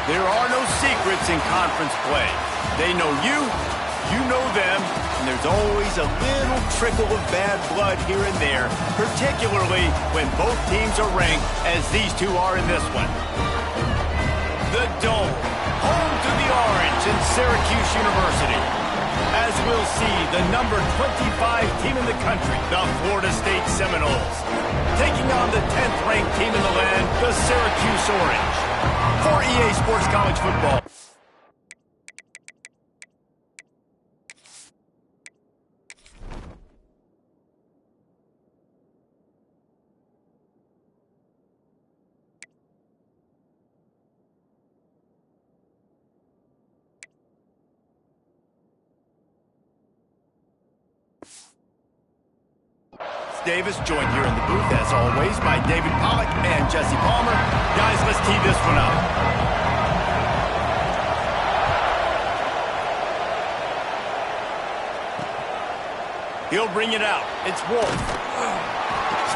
There are no secrets in conference play. They know you, you know them, and there's always a little trickle of bad blood here and there, particularly when both teams are ranked as these two are in this one. The Dome, home to the Orange in Syracuse University. As we'll see, the number 25 team in the country, the Florida State Seminoles, taking on the 10th ranked team in the land, the Syracuse Orange. For EA Sports College Football. Davis, joined here in the booth, as always, by David Pollack and Jesse Palmer. Guys, let's tee this one up. He'll bring it out. It's Wolf.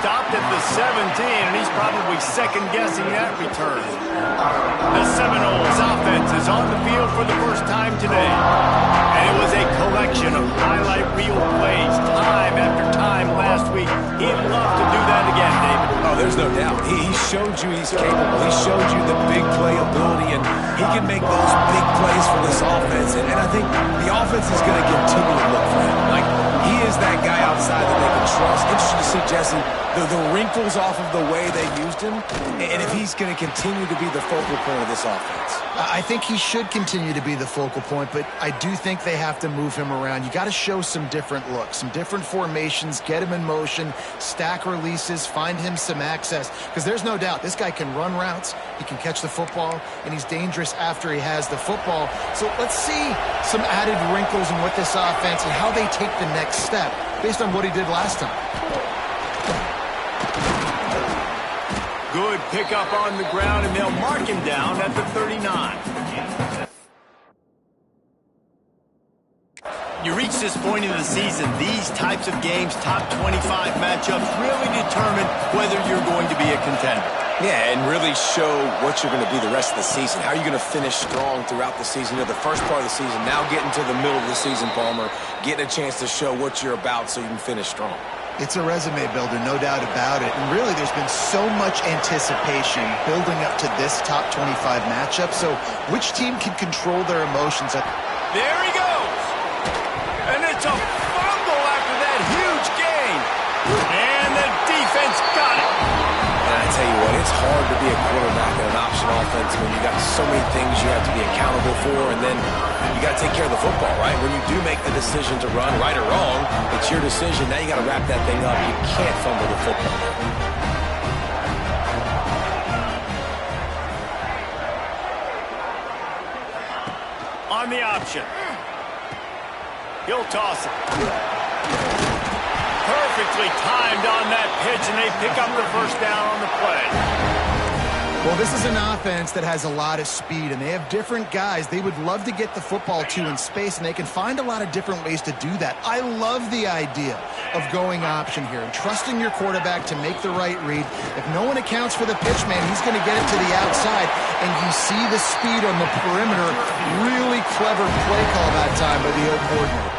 Stopped at the 17, and he's probably second-guessing that return. The Seminoles offense is on the field for the first time today. And it was a collection of highlight reel plays time after time last week. He'd love to do that again, David. Oh, there's no doubt. He showed you he's capable. He showed you the big play ability, and he can make those big plays for this offense. And I think the offense is going to continue to look for him. Like, he is that guy outside that they can trust. Interesting to see, Jesse, the wrinkles off of the way they used him, and if he's going to continue to be the focal point of this offense. I think he should continue to be the focal point, but I do think they have to move him around. You got to show some different looks, some different formations, get him in motion, stack releases, find him some access, because there's no doubt this guy can run routes, he can catch the football, and he's dangerous after he has the football. So let's see some added wrinkles in what this offense and how they take the next step based on what he did last time. Good pickup on the ground, and they'll mark him down at the 39. You reach this point in the season, these types of games, top 25 matchups, really determine whether you're going to be a contender. Yeah, and really show what you're going to be the rest of the season. How are you going to finish strong throughout the season? You know, the first part of the season, now getting to the middle of the season, Palmer, getting a chance to show what you're about so you can finish strong. It's a resume builder, no doubt about it. And really, there's been so much anticipation building up to this top 25 matchup. So which team can control their emotions? There he goes. And it's a fumble after that huge gain. And the defense got it. And I tell you what, it's hard to be a quarterback in an option offense when you got so many things you have to be accountable for, and then you got to take care of the football, right? When you do make the decision to run, right or wrong, it's your decision. Now you got to wrap that thing up. You can't fumble the football. On the option. He'll toss it. Perfectly timed on that pitch, and they pick up the first down on the play. Well, this is an offense that has a lot of speed, and they have different guys they would love to get the football to in space, and they can find a lot of different ways to do that. I love the idea of going option here and trusting your quarterback to make the right read. If no one accounts for the pitch, man, he's going to get it to the outside, and you see the speed on the perimeter. Really clever play call that time by the O coordinator.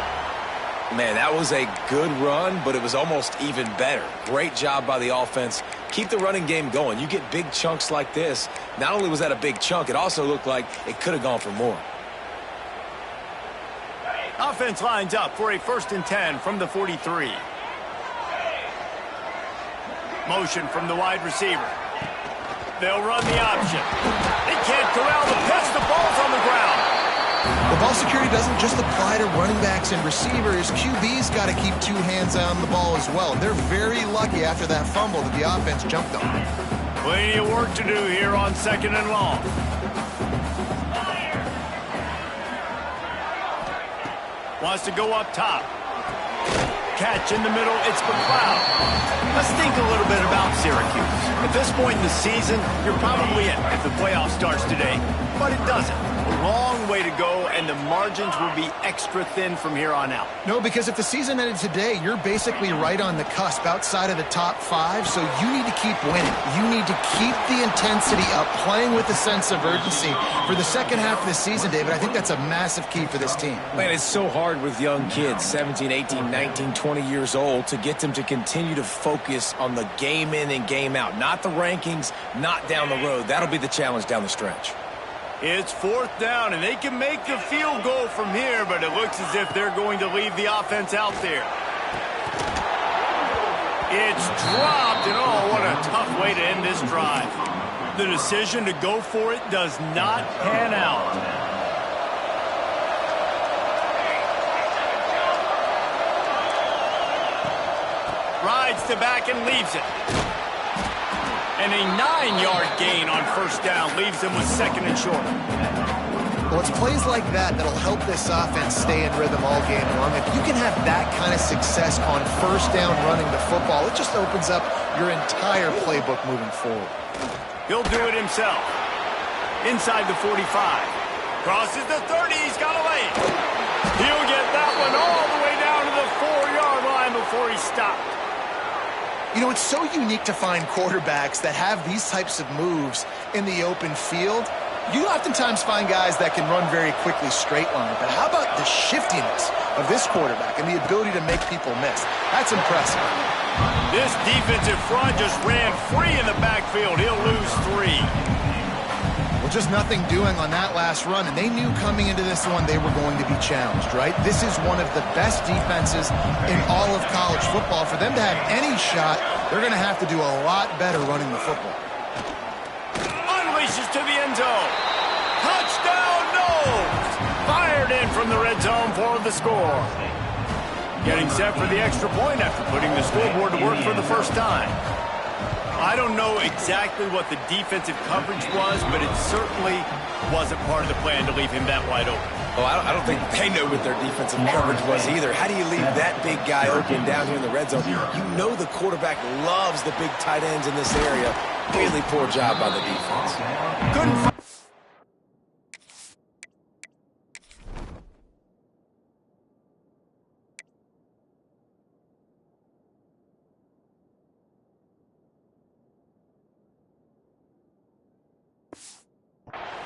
Man, that was a good run, but it was almost even better. Great job by the offense. Keep the running game going. You get big chunks like this. Not only was that a big chunk, it also looked like it could have gone for more. Offense lines up for a 1st and 10 from the 43. Motion from the wide receiver. They'll run the option. They can't corral the pitch. The ball's on the ground. The ball security doesn't just apply to running backs and receivers. QB's got to keep 2 hands on the ball as well. They're very lucky after that fumble that the offense jumped on. Plenty of work to do here on 2nd and long. Wants to go up top. Catch in the middle. It's McLeod. Let's think a little bit about Syracuse. At this point in the season, you're probably in if the playoff starts today, but it doesn't. A long way to go, and the margins will be extra thin from here on out. No, because if the season ended today, you're basically right on the cusp outside of the top 5, so you need to keep winning. You need to keep the intensity up, playing with a sense of urgency. For the second half of the season, David, I think that's a massive key for this team. Man, it's so hard with young kids, 17, 18, 19, 20 years old, to get them to continue to focus on the game in and game out. Not the rankings, not down the road. That'll be the challenge down the stretch. It's 4th down, and they can make the field goal from here, but it looks as if they're going to leave the offense out there. It's dropped, and oh, what a tough way to end this drive. The decision to go for it does not pan out. Rides to back and leaves it. And a 9-yard gain on 1st down leaves them with 2nd and short. Well, it's plays like that that'll help this offense stay in rhythm all game long. If you can have that kind of success on 1st down running the football, it just opens up your entire playbook moving forward. He'll do it himself. Inside the 45. Crosses the 30. He's got a lane. He'll get that one all the way down to the 4-yard line before he stopped. You know, it's so unique to find quarterbacks that have these types of moves in the open field. You oftentimes find guys that can run very quickly straight line, but how about the shiftiness of this quarterback and the ability to make people miss? That's impressive. This defensive front just ran free in the backfield. He'll lose 3. Well, just nothing doing on that last run, and they knew coming into this one they were going to be challenged, right? This is one of the best defenses in all of college football. For them to have any shot, they're going to have to do a lot better running the football. Unleashes to the end zone. Touchdown, no! Fired in from the red zone for the score. Getting set for the extra point after putting the scoreboard to work for the first time. I don't know exactly what the defensive coverage was, but it certainly wasn't part of the plan to leave him that wide open. Well, I don't think they know what their defensive coverage was either. How do you leave that big guy open down here in the red zone? You know the quarterback loves the big tight ends in this area. Really poor job by the defense. Couldn't find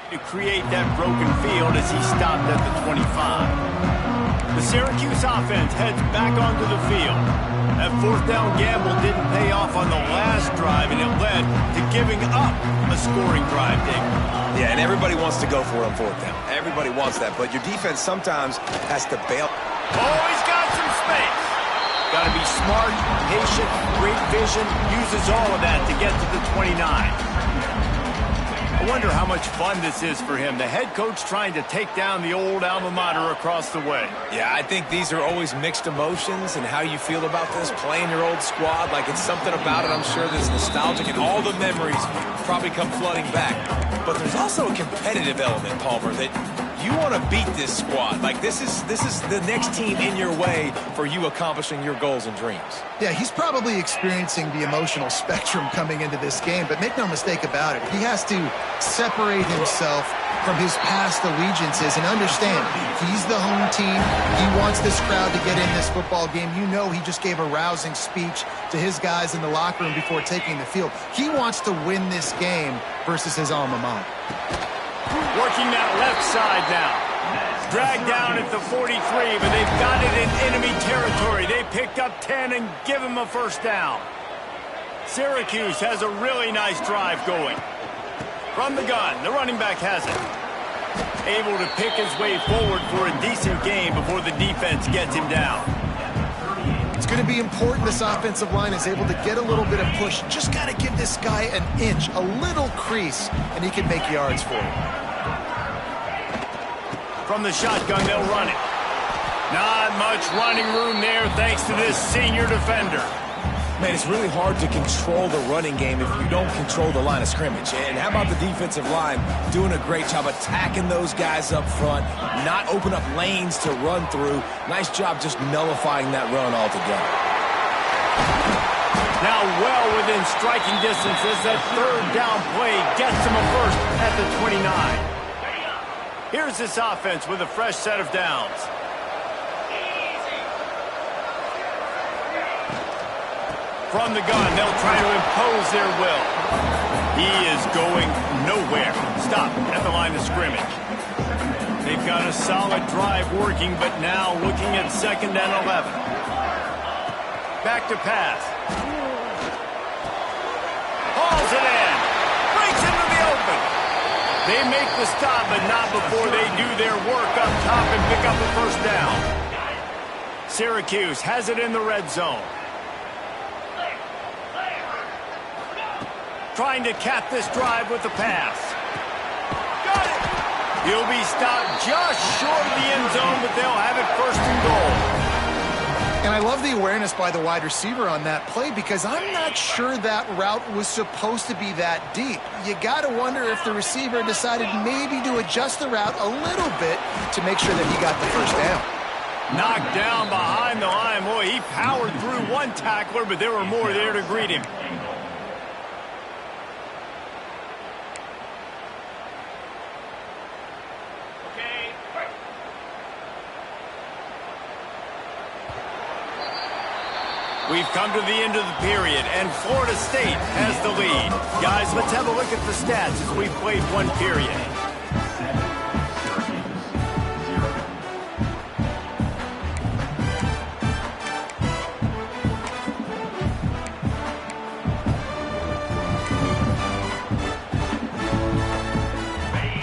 to create that broken field as he stopped at the 25. The Syracuse offense heads back onto the field. That 4th down gamble didn't pay off on the last drive, and it led to giving up a scoring drive, Dave. Yeah, and everybody wants to go for it on 4th down. Everybody wants that, but your defense sometimes has to bail. Oh, he's got some space. Got to be smart, patient, great vision, uses all of that to get to the 29. I wonder how much fun this is for him. The head coach trying to take down the old alma mater across the way. Yeah, I think these are always mixed emotions and how you feel about this, playing your old squad. Like, it's something about it, I'm sure, that's nostalgic, and all the memories probably come flooding back. But there's also a competitive element, Palmer, that you want to beat this squad. Like, this is the next team in your way for you accomplishing your goals and dreams. Yeah, he's probably experiencing the emotional spectrum coming into this game, but make no mistake about it. He has to separate himself from his past allegiances and understand he's the home team. He wants this crowd to get in this football game. You know, he just gave a rousing speech to his guys in the locker room before taking the field. He wants to win this game versus his alma mater. Working that left side now. Dragged down at the 43, but they've got it in enemy territory. They picked up 10 and give him a 1st down. Syracuse has a really nice drive going. From the gun, the running back has it. Able to pick his way forward for a decent gain before the defense gets him down. It's going to be important this offensive line is able to get a little bit of push. Just got to give this guy an inch, a little crease, and he can make yards for it. From the shotgun, they'll run it. Not much running room there thanks to this senior defender. Man, it's really hard to control the running game if you don't control the line of scrimmage. And how about the defensive line doing a great job attacking those guys up front, not open up lanes to run through. Nice job just nullifying that run altogether. Now well within striking distance as that 3rd down play gets him a 1st at the 29. Here's this offense with a fresh set of downs. From the gun, they'll try to impose their will. He is going nowhere. Stop at the line of scrimmage. They've got a solid drive working, but now looking at 2nd and 11. Back to pass. Hauls it in. Breaks into the open. They make the stop, but not before they do their work up top and pick up a first down. Syracuse has it in the red zone. Trying to cap this drive with the pass. Got it. He'll be stopped just short of the end zone, but they'll have it 1st and goal. And I love the awareness by the wide receiver on that play because I'm not sure that route was supposed to be that deep. You got to wonder if the receiver decided maybe to adjust the route a little bit to make sure that he got the first down. Knocked down behind the line. Boy, he powered through one tackler, but there were more there to greet him. We've come to the end of the period, and Florida State has the lead. Guys, let's have a look at the stats as we've played one period.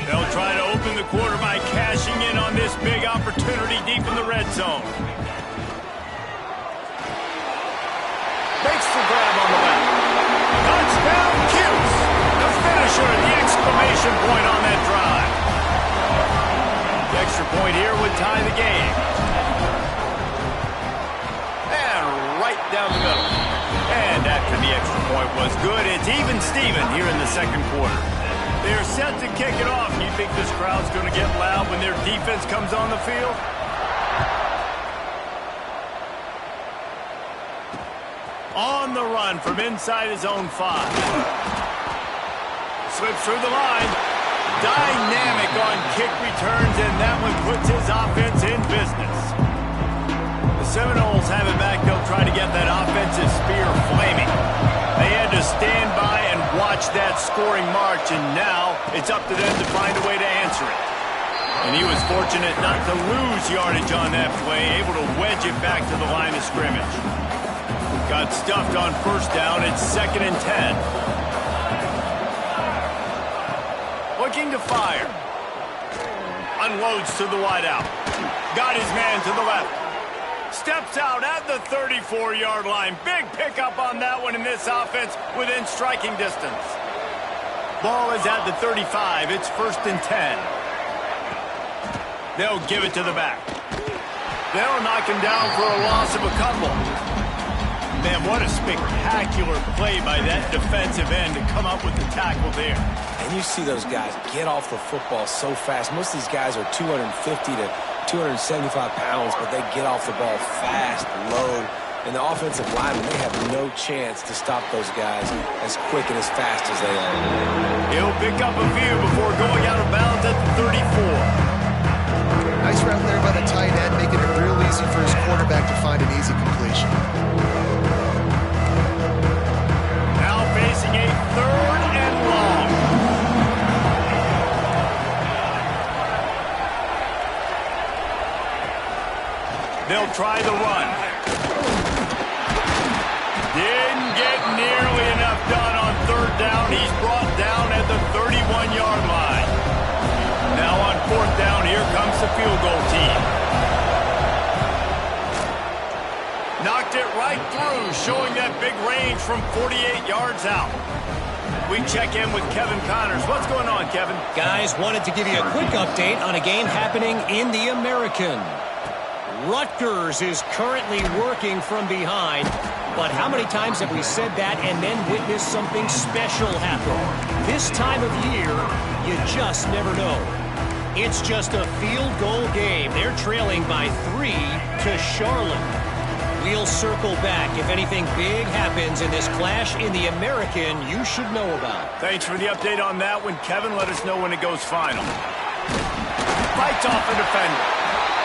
They'll try to open the quarter by cashing in on this big opportunity deep in the red zone. Makes the grab on the left. Touchdown, CUSE! The finisher, the exclamation point on that drive. The extra point here would tie the game. And right down the middle. And after the extra point was good, it's even Steven here in the 2nd quarter. They're set to kick it off. You think this crowd's going to get loud when their defense comes on the field? On the run from inside his own 5. Slips through the line. Dynamic on kick returns, and that one puts his offense in business. The Seminoles have it back. They'll try to get that offensive spear flaming. They had to stand by and watch that scoring march, and now it's up to them to find a way to answer it. And he was fortunate not to lose yardage on that play, able to wedge it back to the line of scrimmage. Got stuffed on 1st down. It's 2nd and 10. Looking to fire. Unloads to the wideout. Got his man to the left. Steps out at the 34-yard line. Big pickup on that one in this offense within striking distance. Ball is at the 35. It's 1st and 10. They'll give it to the back. They'll knock him down for a loss of a couple. Man, what a spectacular play by that defensive end to come up with the tackle there. And you see those guys get off the football so fast. Most of these guys are 250 to 275 pounds, but they get off the ball fast, low. And the offensive linemen, they have no chance to stop those guys as quick and as fast as they are. He'll pick up a few before going out of bounds at the 34. Nice route there by the tight end, making it real easy for his quarterback to find an easy completion. Now facing a 3rd and long. They'll try the run. Didn't get nearly enough done on 3rd down. He's brought down at the 31-yard line. Now on 4th down, here comes the field goal team. Knocked it right through, showing that big range from 48 yards out. We check in with Kevin Connors. What's going on, Kevin? Guys, wanted to give you a quick update on a game happening in the American. Rutgers is currently working from behind, but how many times have we said that and then witnessed something special happen? This time of year, you just never know. It's just a field goal game. They're trailing by 3 to Charlotte. We'll circle back if anything big happens in this clash in the American you should know about. Thanks for the update on that one, Kevin. Let us know when it goes final. Fights off the defender.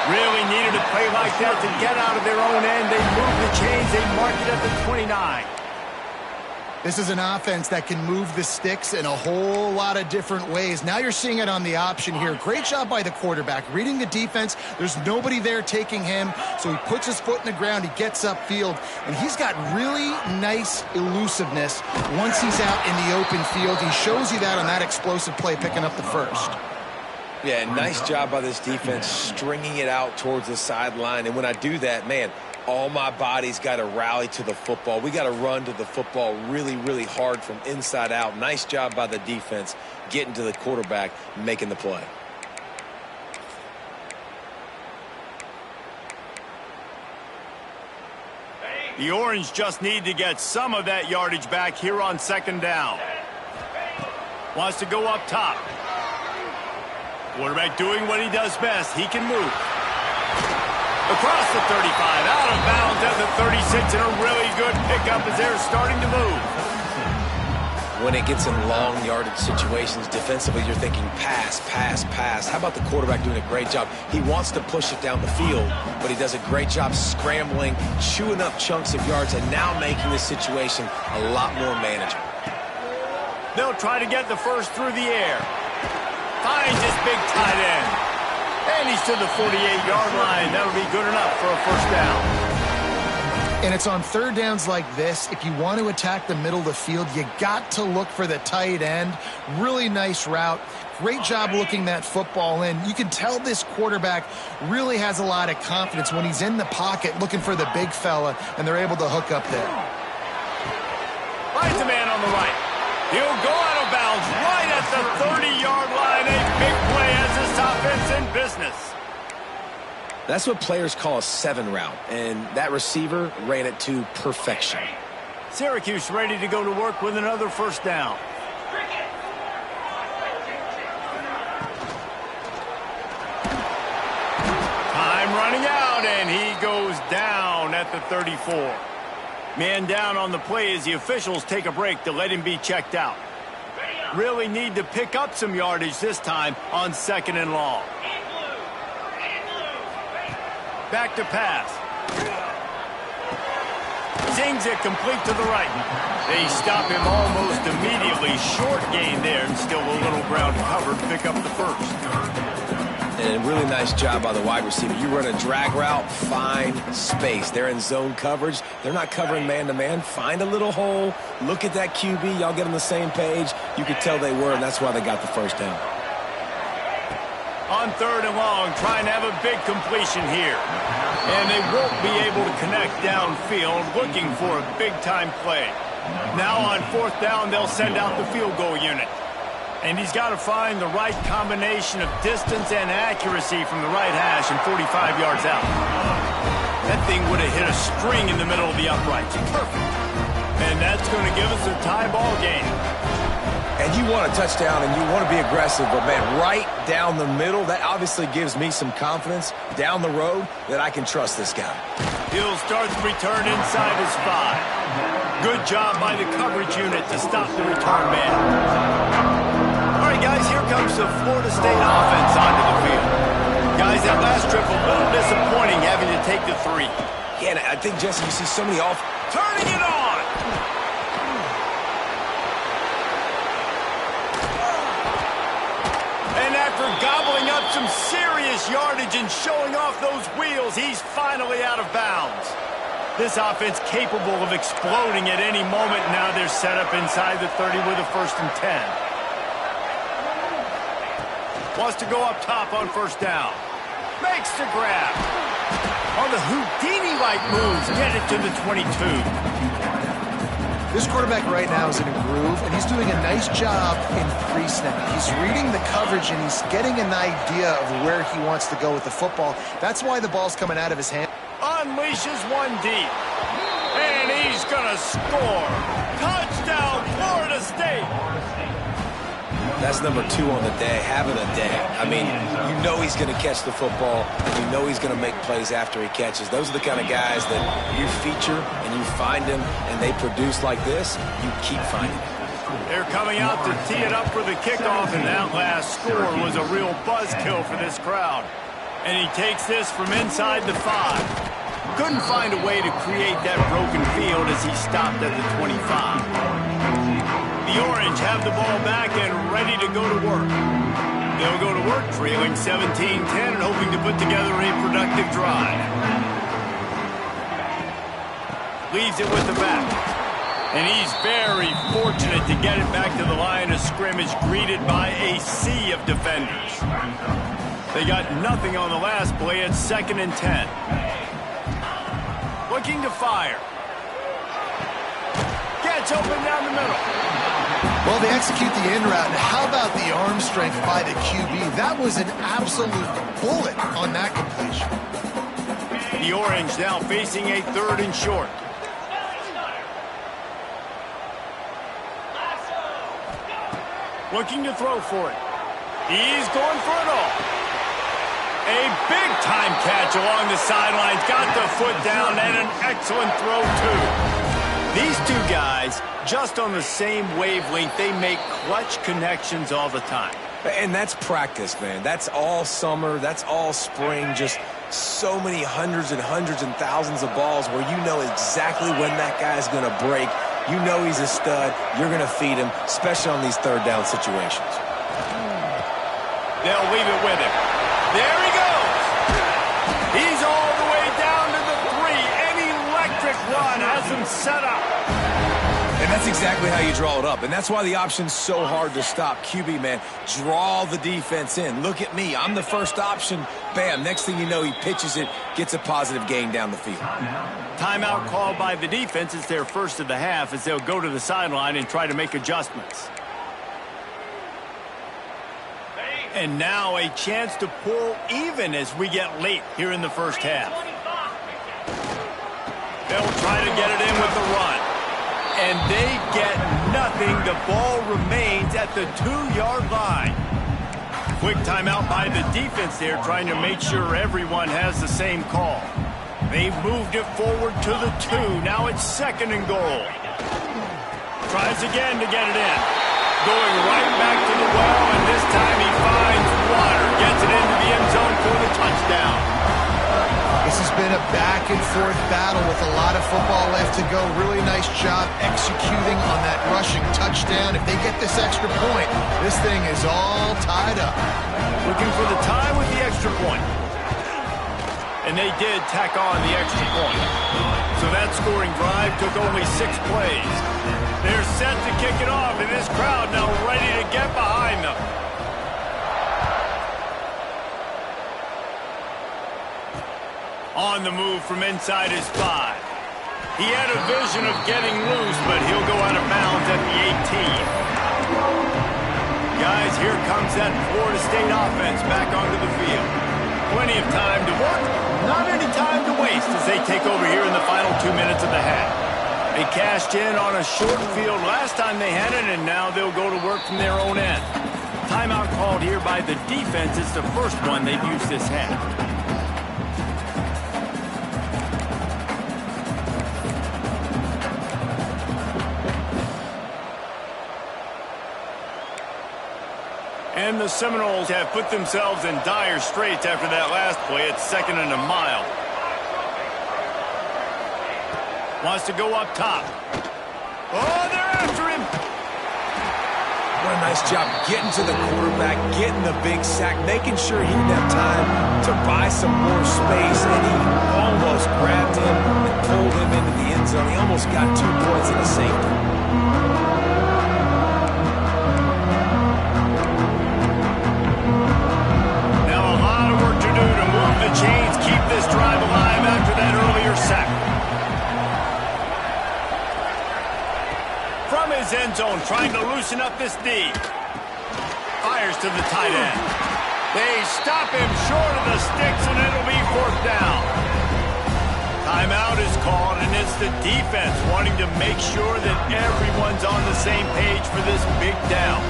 Really needed a play like that to get out of their own end. They move the chains. They mark it at the 29. This is an offense that can move the sticks in a whole lot of different ways. Now you're seeing it on the option here. Great job by the quarterback. Reading the defense, there's nobody there taking him, so he puts his foot in the ground, he gets upfield, and he's got really nice elusiveness once he's out in the open field. He shows you that on that explosive play, picking up the first. Yeah, nice job by this defense stringing it out towards the sideline. And when I do that, man, all my body's got to rally to the football. We got to run to the football really, really hard from inside out. Nice job by the defense getting to the quarterback, making the play. The Orange just need to get some of that yardage back here on second down. Wants to go up top. Quarterback doing what he does best. He can move. Across the 35, out of bounds at the 36, and a really good pickup as they're starting to move. When it gets in long yardage situations, defensively, you're thinking pass, pass, pass. How about the quarterback doing a great job? He wants to push it down the field, but he does a great job scrambling, chewing up chunks of yards, and now making this situation a lot more manageable. They'll try to get the first through the air. Finds his big tight end. And he's to the 48-yard line. That'll be good enough for a first down. And it's on third downs like this. If you want to attack the middle of the field, you got to look for the tight end. Really nice route. Great job looking that football in. You can tell this quarterback really has a lot of confidence when he's in the pocket looking for the big fella, and they're able to hook up there. Finds a man on the right. He'll go out of bounds right at the 30-yard line. A big play as this offense in business. That's what players call a 7 route, and that receiver ran it to perfection. Syracuse ready to go to work with another first down. Time running out, and he goes down at the 34. Man down on the play as the officials take a break to let him be checked out. Really need to pick up some yardage this time on second and long. Back to pass. Zings it complete to the right. They stop him almost immediately. Short gain there, and still a little ground covered. Pick up the first. And a really nice job by the wide receiver. You run a drag route, find space. They're in zone coverage. They're not covering man-to-man. Find a little hole. Look at that QB. Y'all get on the same page. You could tell they were, and that's why they got the first down. On third and long, trying to have a big completion here. And they won't be able to connect downfield, looking for a big-time play. Now on fourth down, they'll send out the field goal unit. And he's got to find the right combination of distance and accuracy from the right hash and 45 yards out. That thing would have hit a string in the middle of the uprights. Perfect. And that's going to give us a tie ball game. And you want a touchdown and you want to be aggressive, but man, right down the middle, that obviously gives me some confidence down the road that I can trust this guy. He'll start the return inside his 5. Good job by the coverage unit to stop the return man. All right, guys, here comes the Florida State offense onto the field. Guys, that last trip a little disappointing having to take the 3. Yeah, and I think, Jesse, you see so many off. Turning it on! And after gobbling up some serious yardage and showing off those wheels, he's finally out of bounds. This offense capable of exploding at any moment. Now they're set up inside the 30 with a 1st and 10. Wants to go up top on first down. Makes the grab. On the Houdini-like moves, get it to the 22. This quarterback right now is in a groove, and he's doing a nice job in pre-snap. He's reading the coverage, and he's getting an idea of where he wants to go with the football. That's why the ball's coming out of his hand. Unleashes one deep. And he's going to score. Touchdown, Florida State. That's number 2 on the day, having a day. I mean, you know he's going to catch the football, and you know he's going to make plays after he catches. Those are the kind of guys that you feature and you find them, and they produce like this, you keep finding them. They're coming out to tee it up for the kickoff, and that last score was a real buzzkill for this crowd. And he takes this from inside the 5. Couldn't find a way to create that broken field as he stopped at the 25. The Orange have the ball back and ready to go to work. They'll go to work trailing 17-10 and hoping to put together a productive drive. Leaves it with the back. And he's very fortunate to get it back to the line of scrimmage, greeted by a sea of defenders. They got nothing on the last play. It's 2nd and 10. Looking to fire. Gets open down the middle. Well, they execute the in route. How about the arm strength by the QB? That was an absolute bullet on that completion. The Orange now facing a 3rd and short. Looking to throw for it. He's going for it all. A big-time catch along the sidelines. Got the foot down and an excellent throw, too. These two guys, just on the same wavelength, they make clutch connections all the time. And that's practice, man. That's all summer. That's all spring. Just so many hundreds and thousands of balls where you know exactly when that guy's going to break. You know he's a stud. You're going to feed him, especially on these 3rd down situations. They'll leave it with him. There he goes. He's all the way down to the 3. An electric run has him set up. And that's exactly how you draw it up. And that's why the option's so hard to stop. QB, man, draw the defense in. Look at me. I'm the first option. Bam. Next thing you know, he pitches it, gets a positive gain down the field. Timeout called by the defense. It's their first of the half as they'll go to the sideline and try to make adjustments. And now a chance to pull even as we get late here in the first half. They'll try to get it in with the run. And they get nothing. The ball remains at the 2-yard line. Quick timeout by the defense there, trying to make sure everyone has the same call. They've moved it forward to the 2. Now it's 2nd and goal. Tries again to get it in. Going right back to the well, and this time he finds water. Gets it into the end zone for the touchdown. This has been a back-and-forth battle with a lot of football left to go. Really nice job executing on that rushing touchdown. If they get this extra point, this thing is all tied up. Looking for the tie with the extra point. And they did tack on the extra point. So that scoring drive took only 6 plays. They're set to kick it off, and this crowd now ready to get behind them. On the move from inside his 5. He had a vision of getting loose, but he'll go out of bounds at the 18. Guys, here comes that Florida State offense back onto the field. Plenty of time to work, not any time to waste as they take over here in the final 2 minutes of the half. They cashed in on a short field last time they had it, and now they'll go to work from their own end. Timeout called here by the defense. It's the first one they've used this half. And the Seminoles have put themselves in dire straits after that last play. It's 2nd and a mile. Wants to go up top. Oh, they're after him. What a nice job getting to the quarterback, getting the big sack, making sure he didn't have time to buy some more space, and he almost grabbed him and pulled him into the end zone. He almost got 2 points in a safety. The chains keep this drive alive after that earlier sack. From his end zone, trying to loosen up this D. Fires to the tight end. They stop him short of the sticks, and it'll be 4th down. Timeout is called, and it's the defense wanting to make sure that everyone's on the same page for this big down.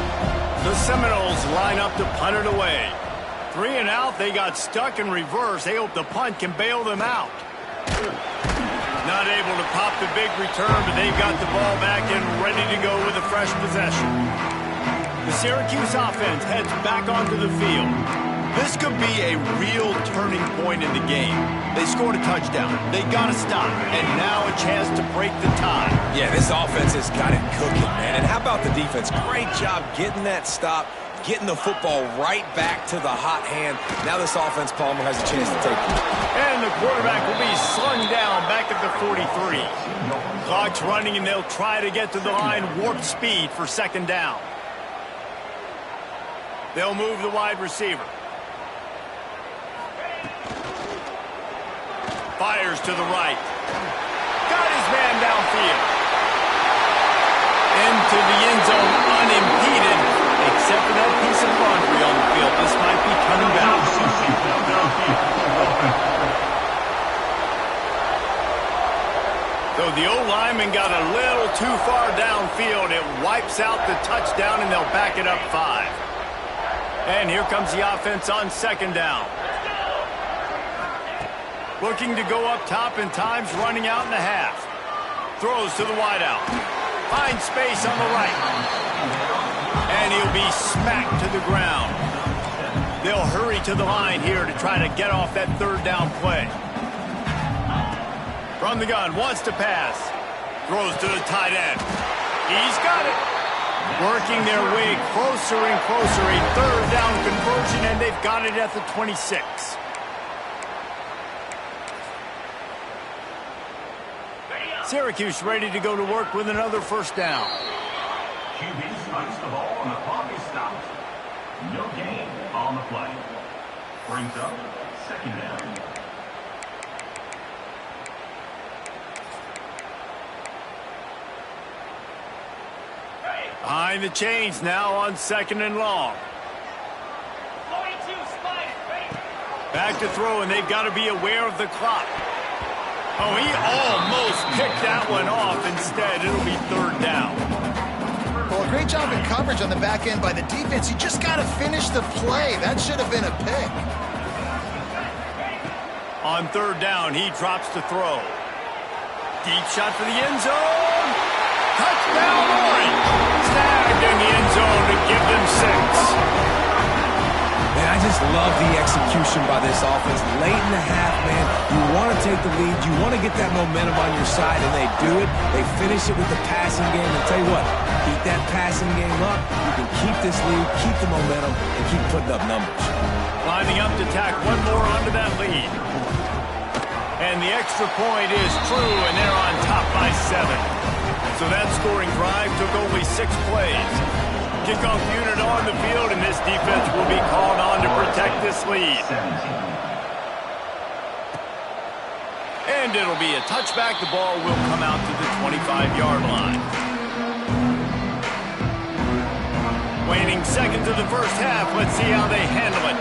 The Seminoles line up to punt it away. 3 and out, they got stuck in reverse. They hope the punt can bail them out. Not able to pop the big return, but they've got the ball back and ready to go with a fresh possession. The Syracuse offense heads back onto the field. This could be a real turning point in the game. They scored a touchdown. They got to stop, and now a chance to break the tie. Yeah, this offense has got it cooking, man. And how about the defense? Great job getting that stop, getting the football right back to the hot hand. Now this offense, Palmer, has a chance to take it. And the quarterback will be slung down back at the 43. Clock's running, and they'll try to get to the line warp speed for second down. They'll move the wide receiver. Fires to the right. Got his man downfield. Into the end zone unimpeded, except for that piece of laundry on the field. This might be coming back. So the O-lineman got a little too far downfield. It wipes out the touchdown, and they'll back it up 5. And here comes the offense on second down. Looking to go up top, and time's running out in the half. Throws to the wideout. Finds space on the right. And he'll be smacked to the ground. They'll hurry to the line here to try to get off that third down play. From the gun, wants to pass. Throws to the tight end. He's got it. Working their way closer and closer. A third down conversion, and they've got it at the 26. Syracuse ready to go to work with another first down. QB strikes the ball and the clock is stopped. No gain on the play. Brings up second down. Behind the chains now on second and long. Back to throw, and they've got to be aware of the clock. Oh, he almost picked that one off. Instead, it'll be third down. Well, a great job in coverage on the back end by the defense. You just got to finish the play. That should have been a pick. On third down, he drops to throw. Deep shot for the end zone. Touchdown, Orange. Snagged in the end zone to give them 6. Man, I just love the execution by this offense. Late in the half, man, you want to take the lead. You want to get that momentum on your side, and they do it. They finish it with the passing game. And tell you what, keep that passing game up. You can keep this lead, keep the momentum, and keep putting up numbers. Lining up to tack one more onto that lead. And the extra point is true, and they're on top by 7. So that scoring drive took only 6 plays. Kickoff unit on the field, and this defense will be called on to protect this lead. And it'll be a touchback. The ball will come out to the 25-yard line. Waning seconds of the first half. Let's see how they handle it.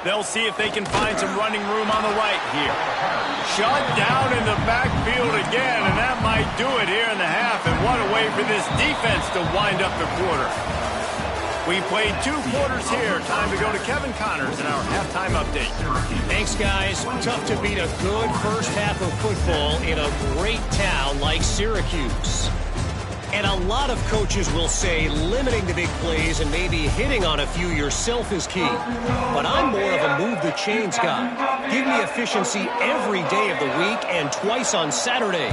They'll see if they can find some running room on the right here. Shut down in the backfield again, and that might do it here in the half. And what a way for this defense to wind up the quarter. We played 2 quarters here. Time to go to Kevin Connors in our halftime update. Thanks, guys. Tough to beat a good first half of football in a great town like Syracuse. And a lot of coaches will say limiting the big plays and maybe hitting on a few yourself is key. But I'm more of a move the chains guy. Give me efficiency every day of the week and twice on Saturday.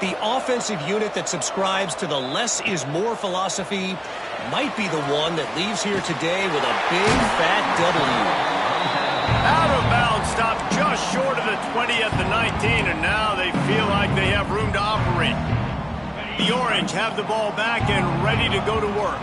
The offensive unit that subscribes to the less is more philosophy might be the one that leaves here today with a big fat W. Out of bounds, stopped just short of the 20 at the 19, and now they feel like they have room to operate. The Orange have the ball back and ready to go to work.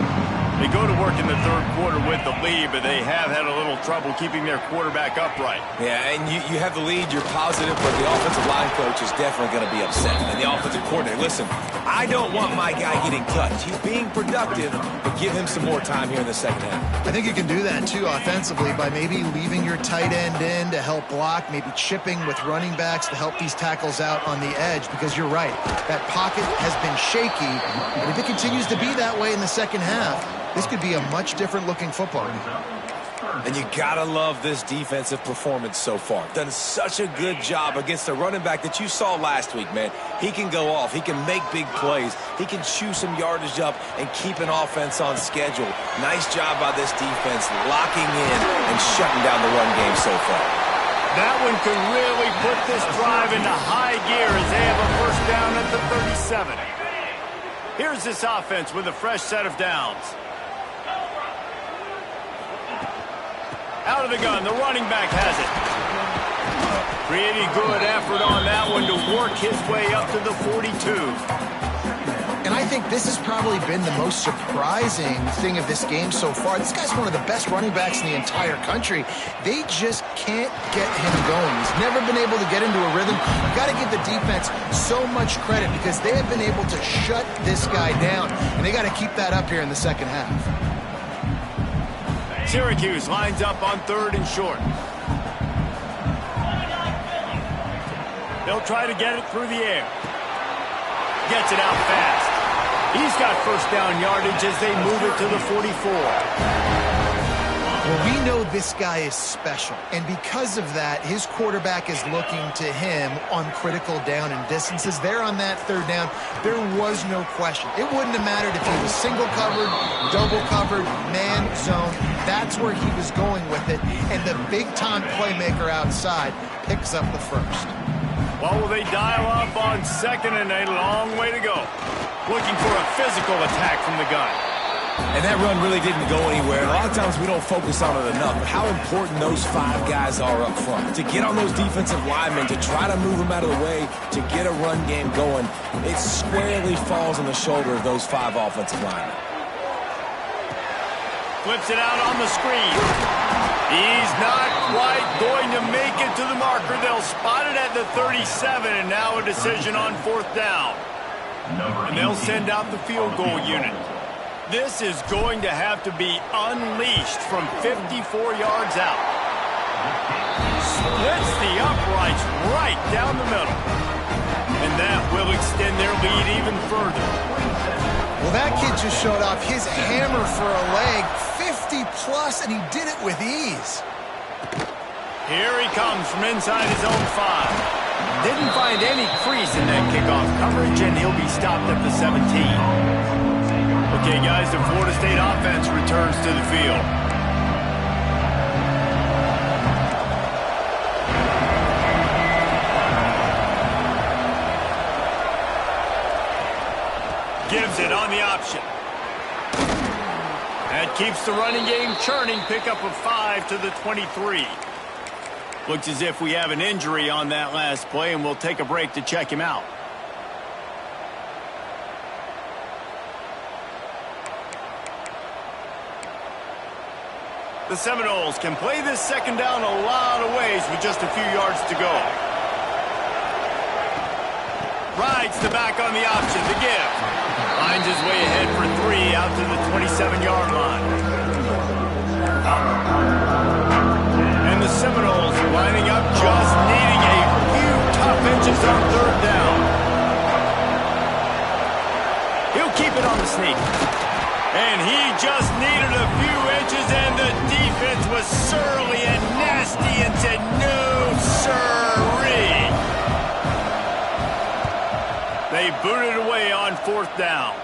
They go to work in the third quarter with the lead, but they have had a little trouble keeping their quarterback upright. Yeah, and you have the lead, you're positive, but the offensive line coach is definitely going to be upset. And the offensive coordinator, listen, I don't want my guy getting touched. He's being productive, but give him some more time here in the second half. I think you can do that, too, offensively, by maybe leaving your tight end in to help block, maybe chipping with running backs to help these tackles out on the edge, because you're right. That pocket has been shaky, and if it continues to be that way in the second half, this could be a much different looking football game. And you gotta love this defensive performance so far. Done such a good job against the running back that you saw last week, man. He can go off. He can make big plays. He can chew some yardage up and keep an offense on schedule. Nice job by this defense locking in and shutting down the run game so far. That one could really put this drive into high gear as they have a first down at the 37. Here's this offense with a fresh set of downs. Out of the gun, the running back has it. Pretty good effort on that one to work his way up to the 42. And I think this has probably been the most surprising thing of this game so far. This guy's one of the best running backs in the entire country. They just can't get him going. He's never been able to get into a rhythm. You've got to give the defense so much credit because they have been able to shut this guy down. And they got to keep that up here in the second half. Syracuse lines up on 3rd and short. They'll try to get it through the air. Gets it out fast. He's got first down yardage as they move it to the 44. Well, we know this guy is special, and because of that, his quarterback is looking to him on critical down and distances. There on that 3rd down, there was no question. It wouldn't have mattered if he was single covered, double covered, man zone. That's where he was going with it, and the big-time playmaker outside picks up the first. Well, will they dial up on 2nd and a long way to go? Looking for a physical attack from the gun. And that run really didn't go anywhere. A lot of times we don't focus on it enough, but how important those 5 guys are up front. To get on those defensive linemen, to try to move them out of the way, to get a run game going, it squarely falls on the shoulder of those 5 offensive linemen. Flips it out on the screen. He's not quite going to make it to the marker. They'll spot it at the 37, and now a decision on 4th down. And they'll send out the field goal unit. This is going to have to be unleashed from 54 yards out. Splits the uprights right down the middle. And that will extend their lead even further. Well, that kid just showed off his hammer for a leg, 50-plus, and he did it with ease. Here he comes from inside his own 5. Didn't find any crease in that kickoff coverage, and he'll be stopped at the 17. Okay, guys, the Florida State offense returns to the field. Gives it on the option. That keeps the running game churning. Pickup of 5 to the 23. Looks as if we have an injury on that last play, and we'll take a break to check him out. The Seminoles can play this 2nd down a lot of ways with just a few yards to go. Rides the back on the option to give. Finds his way ahead for 3 out to the 27-yard line. And the Seminoles lining up, just needing a few tough inches on 3rd down. He'll keep it on the sneak. And he just needed a few inches, and the defense was surly and nasty and said, no, sirree. They booted away on 4th down.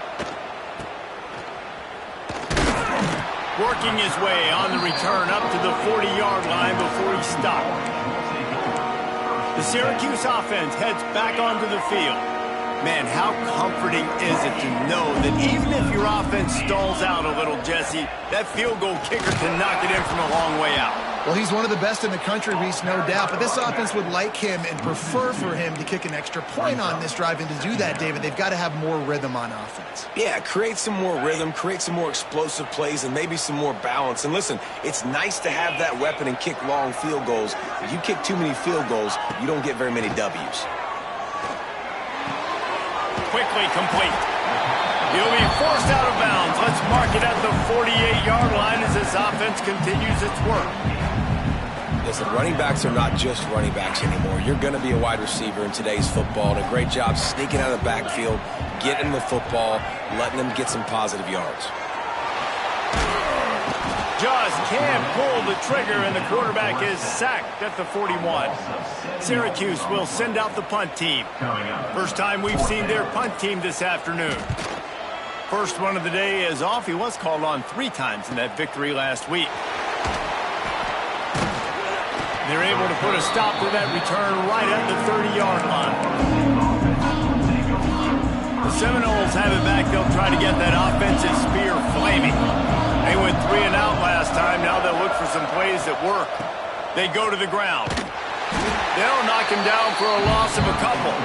Working his way on the return up to the 40-yard line before he stopped. The Syracuse offense heads back onto the field. Man, how comforting is it to know that even if your offense stalls out a little, Jesse, that field goal kicker can knock it in from a long way out. Well, he's one of the best in the country, Reese, no doubt. But this offense would like him and prefer for him to kick an extra point on this drive. And to do that, David, they've got to have more rhythm on offense. Yeah, create some more rhythm, create some more explosive plays, and maybe some more balance. And listen, it's nice to have that weapon and kick long field goals. If you kick too many field goals, you don't get very many W's. Quickly complete. He'll be forced out of bounds. Let's mark it at the 48-yard line as this offense continues its work. Listen, running backs are not just running backs anymore. You're going to be a wide receiver in today's football. And a great job sneaking out of the backfield, getting the football, letting them get some positive yards. Just can't pull the trigger, and the quarterback is sacked at the 41. Syracuse will send out the punt team. First time we've seen their punt team this afternoon. First one of the day is off. He was called on 3 times in that victory last week. They're able to put a stop to that return right at the 30-yard line. The Seminoles have it back. They'll try to get that offensive spear flaming. They went 3 and out last time. Now they'll look for some plays that work. They go to the ground. They'll knock him down for a loss of a couple.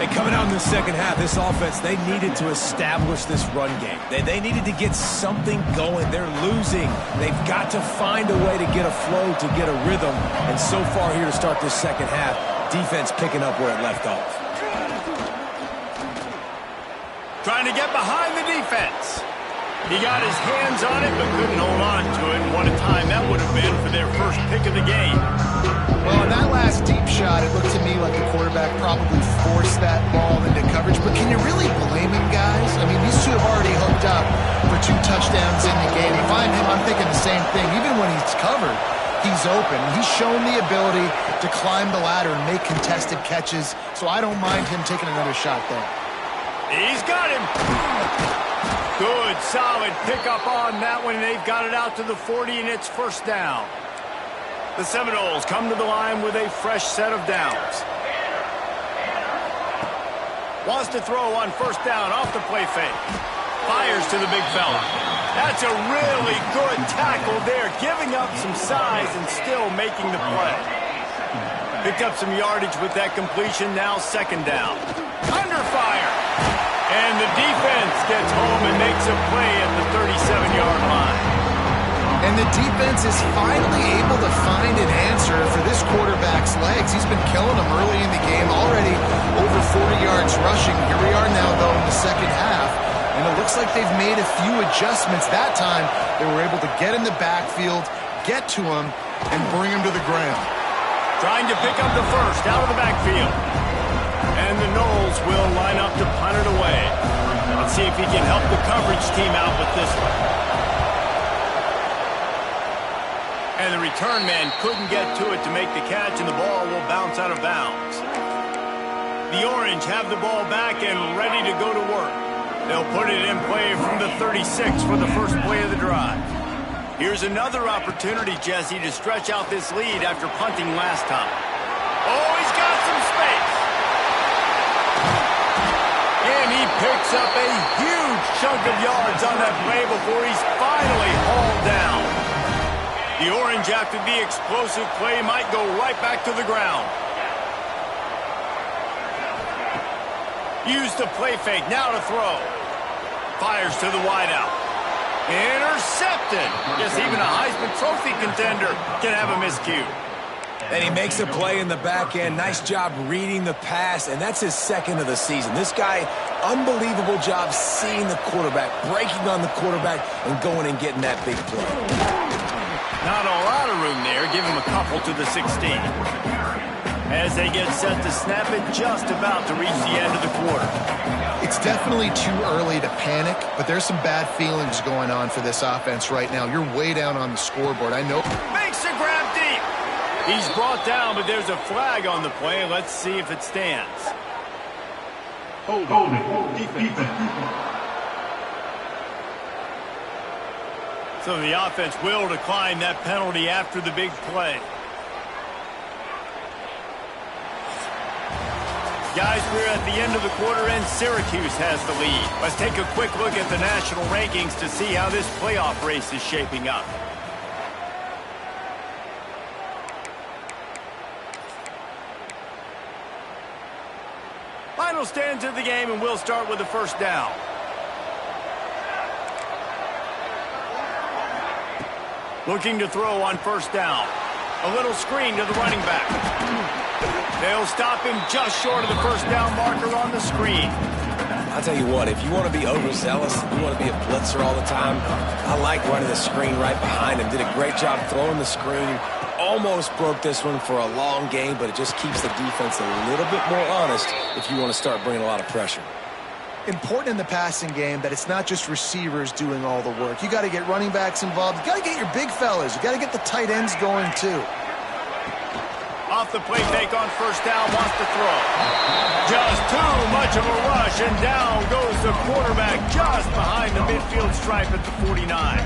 Hey, coming out in the second half, this offense, they needed to establish this run game. They needed to get something going. They're losing. They've got to find a way to get a flow, to get a rhythm. And so far here to start this second half, defense picking up where it left off. Trying to get behind the defense. He got his hands on it, but couldn't hold on to it. And what a time that would have been for their first pick of the game. Well, in that last deep shot, it looked to me like the quarterback probably forced that ball into coverage. But can you really blame him, guys? I mean, these two have already hooked up for 2 touchdowns in the game. If I'm him, I'm thinking the same thing. Even when he's covered, he's open. He's shown the ability to climb the ladder and make contested catches. So I don't mind him taking another shot there. He's got him. Good, solid pickup on that one. They've got it out to the 40, and it's first down. The Seminoles come to the line with a fresh set of downs. Wants to throw on first down off the play fake. Fires to the big fella. That's a really good tackle there, giving up some size and still making the play. Picked up some yardage with that completion, now second down. Under fire. And the defense gets home and makes a play at the 37-yard line. And the defense is finally able to find an answer for this quarterback's legs. He's been killing them early in the game, already over 40 yards rushing. Here we are now, though, in the second half. And it looks like they've made a few adjustments. That time, they were able to get in the backfield, get to him, and bring him to the ground. Trying to pick up the first out of the backfield. And the Noles will line up to punt it away. Let's see if he can help the coverage team out with this one. And the return man couldn't get to it to make the catch, and the ball will bounce out of bounds. The Orange have the ball back and ready to go to work. They'll put it in play from the 36 for the first play of the drive. Here's another opportunity, Jesse, to stretch out this lead after punting last time. Oh, he's got some space. And he picks up a huge chunk of yards on that play before he's finally hauled down. The Orange, after the explosive play, might go right back to the ground. Use the play fake, now to throw. Fires to the wideout. Intercepted. Yes, even a Heisman Trophy contender can have a miscue. And he makes a play in the back end. Nice job reading the pass, and that's his second of the season. This guy, unbelievable job seeing the quarterback, breaking on the quarterback, and going and getting that big play. Not a lot of room there. Give him a couple to the 16. As they get set to snap it, just about to reach the end of the quarter. It's definitely too early to panic, but there's some bad feelings going on for this offense right now. You're way down on the scoreboard. I know. Makes a grab deep. He's brought down, but there's a flag on the play. Let's see if it stands. Hold it. Defense. So the offense will decline that penalty after the big play. Guys, we're at the end of the quarter, and Syracuse has the lead. Let's take a quick look at the national rankings to see how this playoff race is shaping up. Final stands of the game, and we'll start with the first down. Looking to throw on first down. A little screen to the running back. They'll stop him just short of the first down marker on the screen. I'll tell you what, if you want to be overzealous, if you want to be a blitzer all the time, I like running the screen right behind him. Did a great job throwing the screen. Almost broke this one for a long game, but it just keeps the defense a little bit more honest if you want to start bringing a lot of pressure. important in the passing game that it's not just receivers doing all the work. You got to get running backs involved. You got to get your big fellas. You got to get the tight ends going too. Off the play fake on first down, wants to throw. Just too much of a rush, and down goes the quarterback just behind the midfield stripe at the 49.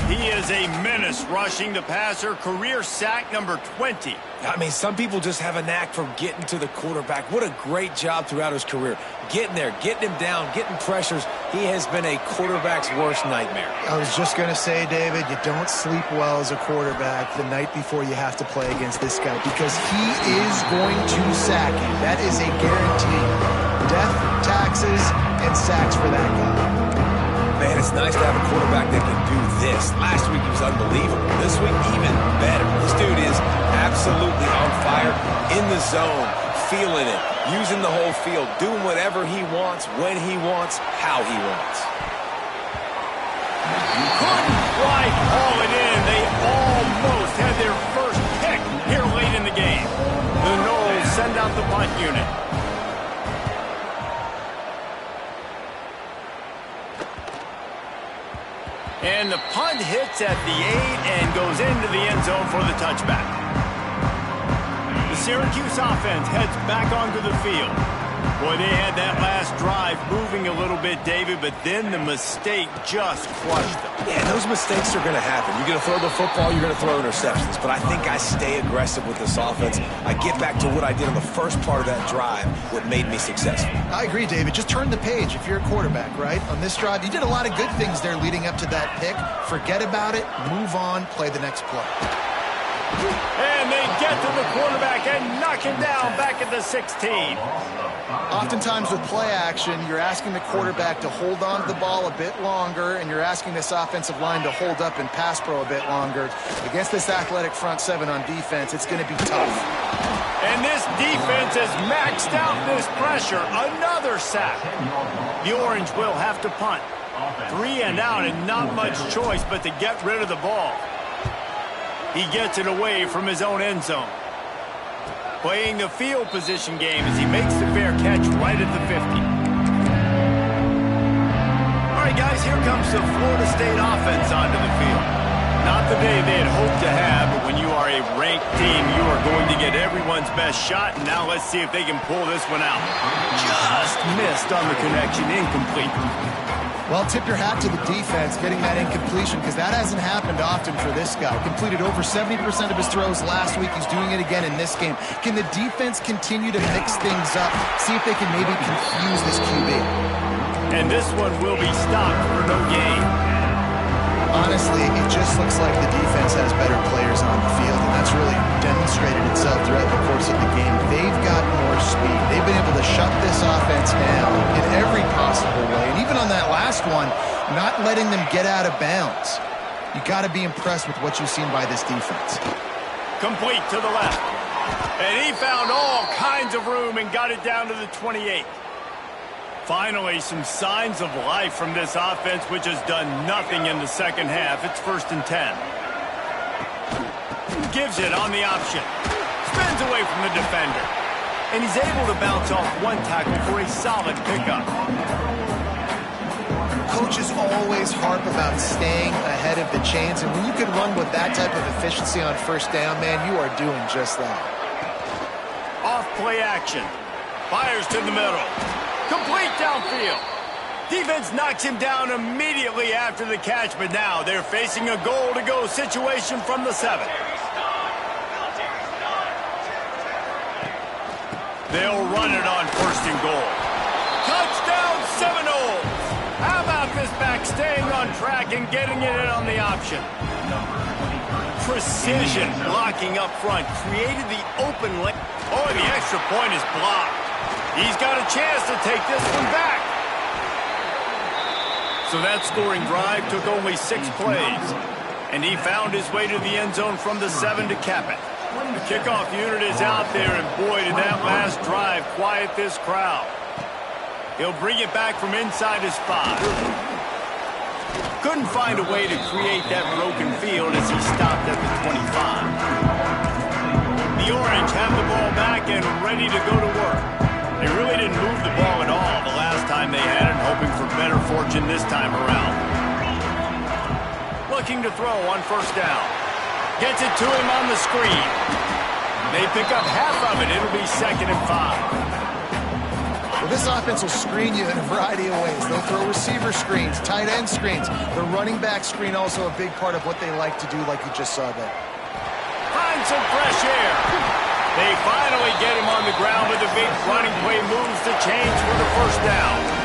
He is a menace rushing the passer, career sack number 20. I mean, some people just have a knack for getting to the quarterback. What a great job throughout his career. Getting there, getting him down, getting pressures. He has been a quarterback's worst nightmare. I was just going to say, David, you don't sleep well as a quarterback the night before you have to play against this guy because he is going to sack you. That is a guarantee. Death, taxes, and sacks for that guy. Man, it's nice to have a quarterback that can do this. Last week he was unbelievable. This week, even better. This dude is absolutely on fire, in the zone, feeling it, using the whole field, doing whatever he wants, when he wants, how he wants. Couldn't quite haul it in. They almost had their first pick here late in the game. The Knowles send out the punt unit. And the punt hits at the 8 and goes into the end zone for the touchback. The Syracuse offense heads back onto the field. Boy, they had that last drive moving a little bit, David, but then the mistake just crushed them. Yeah, those mistakes are going to happen. You're going to throw the football, you're going to throw interceptions. But I think I stay aggressive with this offense. I get back to what I did on the first part of that drive, what made me successful. I agree, David. Just turn the page if you're a quarterback, right? On this drive, you did a lot of good things there leading up to that pick. Forget about it, move on, play the next play. And they get to the quarterback and knock him down back at the 16. Oftentimes with play action, you're asking the quarterback to hold on to the ball a bit longer, and you're asking this offensive line to hold up in pass pro a bit longer. Against this athletic front seven on defense, it's going to be tough. And this defense has maxed out this pressure. Another sack. The Orange will have to punt. 3 and out and not much choice but to get rid of the ball. He gets it away from his own end zone. Playing the field position game as he makes the fair catch right at the 50. All right, guys, here comes the Florida State offense onto the field. Not the day they had hoped to have, but when you are a ranked team, you are going to get everyone's best shot. And now let's see if they can pull this one out. Just missed on the connection, incomplete. Well, tip your hat to the defense getting that incompletion because that hasn't happened often for this guy. Completed over 70% of his throws last week. He's doing it again in this game. Can the defense continue to mix things up? See if they can maybe confuse this QB. And this one will be stopped for no gain. Honestly, it just looks like the defense has better players on the field, and that's really demonstrated itself throughout the course of the game. They've got more speed. They've been able to shut this offense down in every possible way, and even on that last one, not letting them get out of bounds. You got to be impressed with what you've seen by this defense. Complete to the left. And he found all kinds of room and got it down to the 28. Finally, some signs of life from this offense, which has done nothing in the second half. It's 1st and 10. Gives it on the option. Spins away from the defender. And he's able to bounce off one tackle for a solid pickup. Coaches always harp about staying ahead of the chains, and when you can run with that type of efficiency on first down, man, you are doing just that. Off play action. Fires to the middle. Complete downfield. Defense knocks him down immediately after the catch, but now they're facing a goal-to-go situation from the 7. They'll run it on 1st and goal. Touchdown Seminoles! How about this back staying on track and getting it in on the option? Precision blocking up front created the open lane. Oh, and the extra point is blocked. He's got a chance to take this one back. So that scoring drive took only 6 plays. And he found his way to the end zone from the 7 to cap it. The kickoff unit is out there, and boy, did that last drive quiet this crowd. He'll bring it back from inside his 5. Couldn't find a way to create that broken field as he stopped at the 25. The Orange have the ball back and ready to go to work. They really didn't move the ball at all the last time they had it fortune this time around. Looking to throw on first down. Gets it to him on the screen. They pick up half of it. It'll be 2nd and 5. Well, this offense will screen you in a variety of ways. They'll throw receiver screens, tight end screens. The running back screen also a big part of what they like to do, like you just saw there. Find some fresh air. They finally get him on the ground with a big running play, moves the chains for the first down.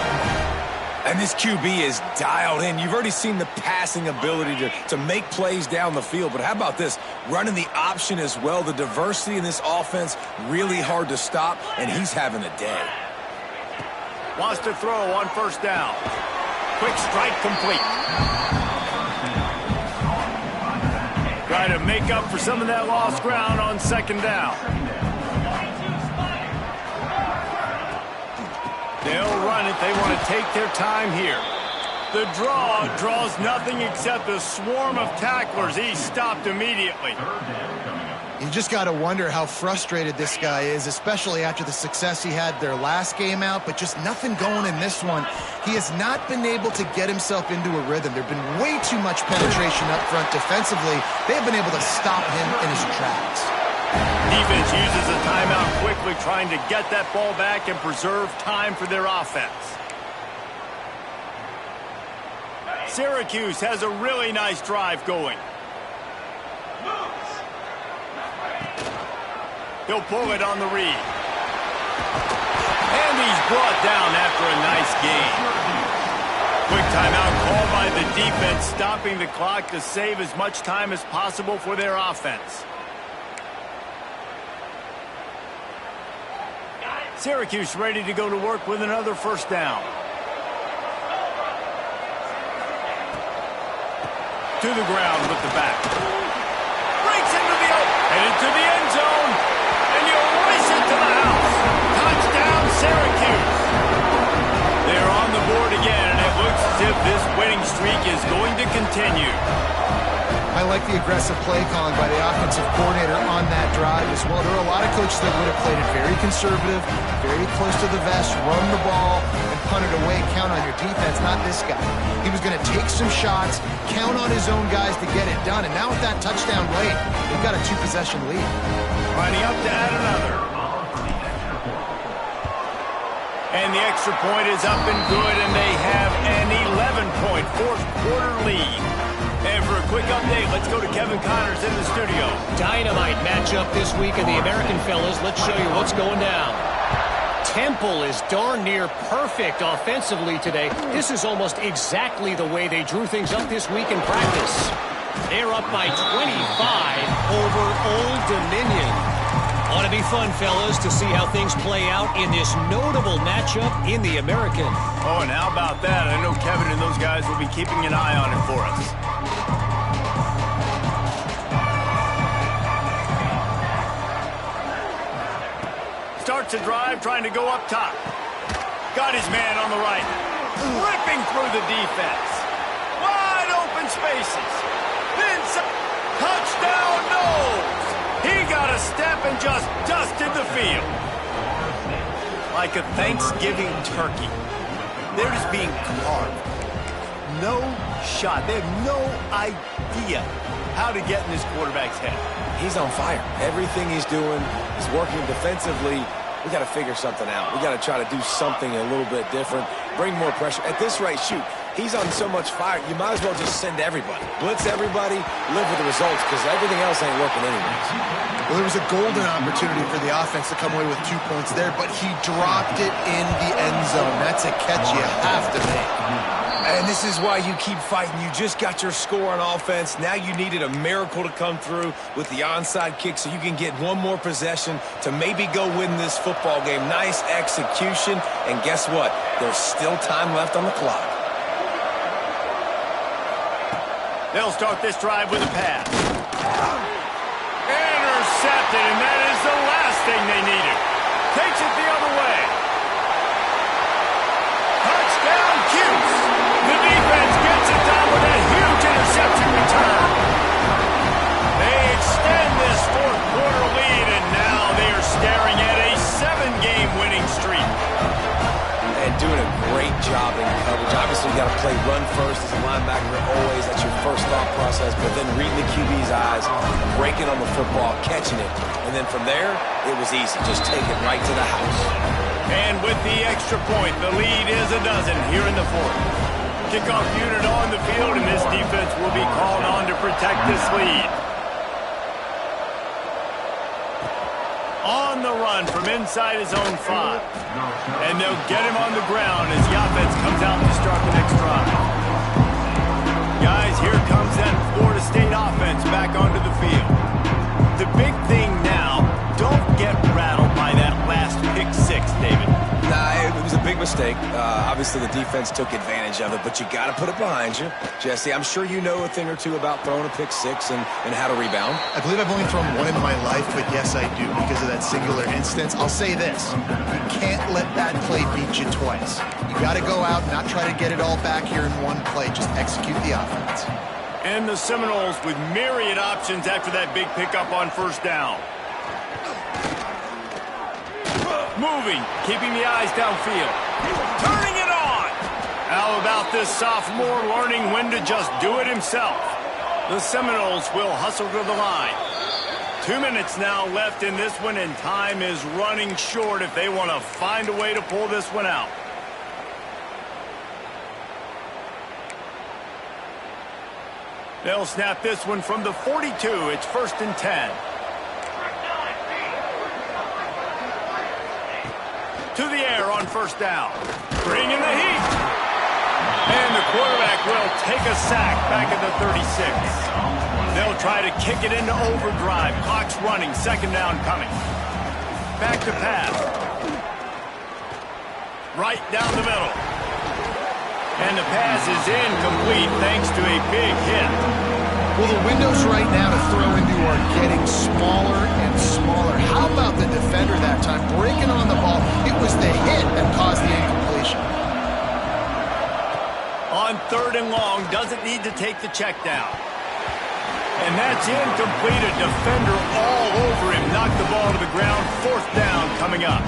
And this QB is dialed in. You've already seen the passing ability to make plays down the field. But how about this? Running the option as well. The diversity in this offense, really hard to stop, and he's having a day. Wants to throw on first down. Quick strike complete. Try to make up for some of that lost ground on 2nd down. They'll run it. They want to take their time here. The draw draws nothing except a swarm of tacklers. He's stopped immediately. You just got to wonder how frustrated this guy is, especially after the success he had their last game out, but just nothing going in this one. He has not been able to get himself into a rhythm. There's been way too much penetration up front defensively. They've been able to stop him in his tracks. Defense uses a timeout quickly, trying to get that ball back and preserve time for their offense. Syracuse has a really nice drive going. He'll pull it on the read. And he's brought down after a nice gain. Quick timeout called by the defense, stopping the clock to save as much time as possible for their offense. Syracuse ready to go to work with another first down. To the ground with the back. Breaks into the open. Headed to the end zone. And you race it to the house. Touchdown, Syracuse. They're on the board again, and it looks as if this winning streak is going to continue. I like the aggressive play calling by the offensive coordinator on that drive as well. There are a lot of coaches that would have played it very conservative, very close to the vest, run the ball, and punt it away, count on your defense, not this guy. He was going to take some shots, count on his own guys to get it done, and now with that touchdown late, they've got a 2-possession lead. Lining up to add another. And the extra point is up and good, and they have an 11-point fourth-quarter lead. And for a quick update, let's go to Kevin Connors in the studio. Dynamite matchup this week in the American, fellas. Let's show you what's going down. Temple is darn near perfect offensively today. This is almost exactly the way they drew things up this week in practice. They're up by 25 over Old Dominion. Ought to be fun, fellas, to see how things play out in this notable matchup in the American. Oh, and how about that? I know Kevin and those guys will be keeping an eye on it for us. Starts a drive, trying to go up top. Got his man on the right. Ripping through the defense. Wide open spaces. Touchdown, no! He got a step and just dusted the field. Like a Thanksgiving turkey. They're just being carved. No shot. They have no idea how to get in this quarterback's head. He's on fire. Everything he's doing is working defensively. We got to figure something out. We got to try to do something a little bit different. Bring more pressure. At this rate, shoot, he's on so much fire, you might as well just send everybody. Blitz everybody, live with the results, because everything else ain't working anyways. Well, there was a golden opportunity for the offense to come away with 2 points there, but he dropped it in the end zone. That's a catch you have to make. And this is why you keep fighting. You just got your score on offense. Now you needed a miracle to come through with the onside kick so you can get one more possession to maybe go win this football game. Nice execution. And guess what? There's still time left on the clock. They'll start this drive with a pass. Intercepted, and that is the last thing they needed. Takes it the other way. Touchdown, CUSE. The defense gets it done with a huge interception return. They extend this fourth-quarter lead, and now they are staring at a 7-game winning streak. And doing a great job in coverage. Obviously, linebacker, always that's your first thought process, but then reading the QB's eyes, breaking on the football, catching it, and then from there, it was easy. Just take it right to the house. And with the extra point, the lead is a dozen here in the fourth. Kickoff unit on the field, and this defense will be called on to protect this lead. On the run from inside his own 5. And they'll get him on the ground as the offense comes out to start the next drive. Guys, here comes that Florida State offense back onto the field. The big thing now, don't get rattled by that last pick 6, David. Nah, it was a big mistake. Obviously, the defense took advantage of it, but you got to put it behind you. Jesse, I'm sure you know a thing or two about throwing a pick 6 and how to rebound. I believe I've only thrown one in my life, but yes, I do because of that singular instance. I'll say this. You can't let that play beat you twice. You got to go out and not try to get it all back here in one play. Just execute the offense. And the Seminoles with myriad options after that big pickup on first down. Moving, keeping the eyes downfield. Turning it on! How about this sophomore learning when to just do it himself? The Seminoles will hustle to the line. 2 minutes now left in this one, and time is running short if they want to find a way to pull this one out. They'll snap this one from the 42. It's 1st and 10. To the air on first down. Bring in the heat. And the quarterback will take a sack back at the 36. They'll try to kick it into overdrive. Clock's running. 2nd down coming. Back to pass. Right down the middle. And the pass is incomplete thanks to a big hit. Well, the windows right now to throw into are getting smaller and smaller. How about the defender that time breaking on the ball? It was the hit that caused the incompletion. On 3rd and long, doesn't need to take the check down. And that's incomplete. A defender all over him. Knocked the ball to the ground. 4th down coming up.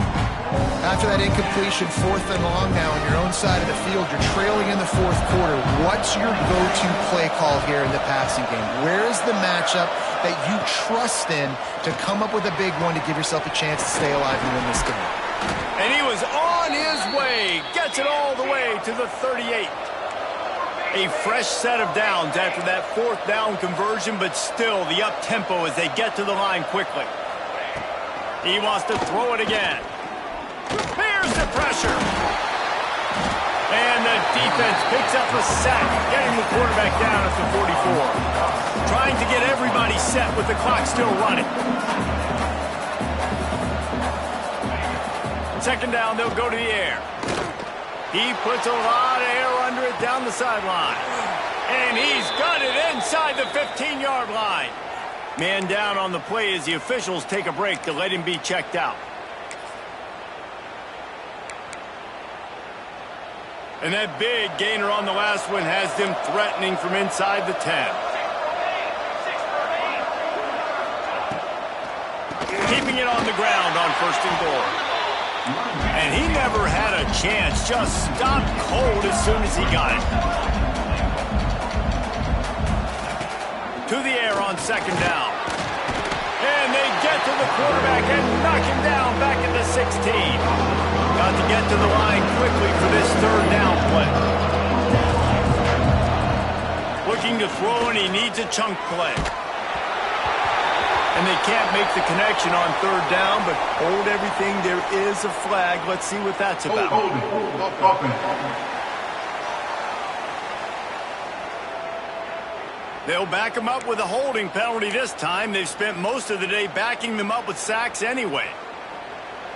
After that incompletion, 4th and long now on your own side of the field, you're trailing in the 4th quarter. What's your go-to play call here in the passing game? Where is the matchup that you trust in to come up with a big one to give yourself a chance to stay alive and win this game? And he was on his way. Gets it all the way to the 38. A fresh set of downs after that 4th down conversion, but still the up-tempo as they get to the line quickly. He wants to throw it again. Here's the pressure. And the defense picks up a sack, getting the quarterback down at the 44. Trying to get everybody set with the clock still running. 2nd down, they'll go to the air. He puts a lot of air under it down the sideline. And he's got it inside the 15-yard line. Man down on the play as the officials take a break to let him be checked out. And that big gainer on the last one has them threatening from inside the 10. Keeping it on the ground on 1st and goal. And he never had a chance. Just stopped cold as soon as he got it. To the air on 2nd down. And they get to the quarterback and knock him down back at the 16. Got to get to the line quickly for this 3rd down play. Looking to throw, and he needs a chunk play. And they can't make the connection on 3rd down, but hold everything. There is a flag. Let's see what that's about. They'll back him up with a holding penalty this time. They've spent most of the day backing them up with sacks anyway.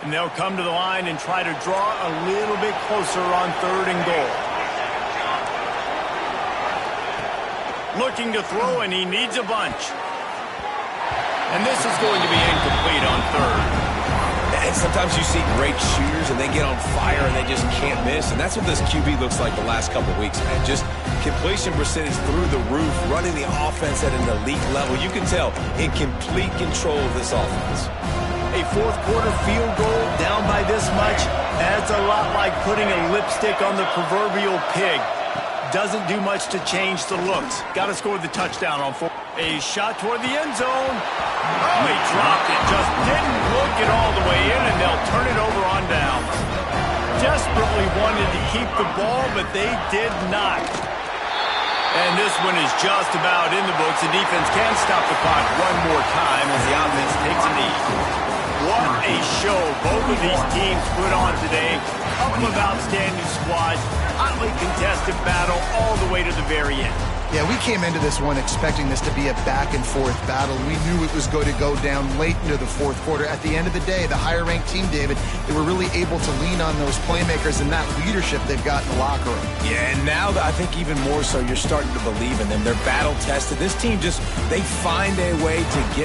And they'll come to the line and try to draw a little bit closer on 3rd and goal. Looking to throw, and he needs a bunch. And this is going to be incomplete on 3rd. And sometimes you see great shooters, and they get on fire, and they just can't miss. And that's what this QB looks like the last couple of weeks, man. Just completion percentage through the roof, running the offense at an elite level. You can tell in complete control of this offense. A 4th quarter field goal down by this much adds a lot like putting a lipstick on the proverbial pig. doesn't do much to change the looks. Got to score the touchdown on 4. A shot toward the end zone. Oh, he dropped it. Just didn't look it all the way in, and they'll turn it over on down. Desperately wanted to keep the ball, but they did not. And this one is just about in the books. The defense can stop the clock one more time as the offense takes a knee. What a show both of these teams put on today. Couple of outstanding squads. Hotly contested battle all the way to the very end. Yeah, we came into this one expecting this to be a back-and-forth battle. We knew it was going to go down late into the fourth quarter. At the end of the day, the higher-ranked team, David, they were really able to lean on those playmakers and that leadership they've got in the locker room. Yeah, and now I think even more so, you're starting to believe in them. They're battle-tested. This team just, they find a way to get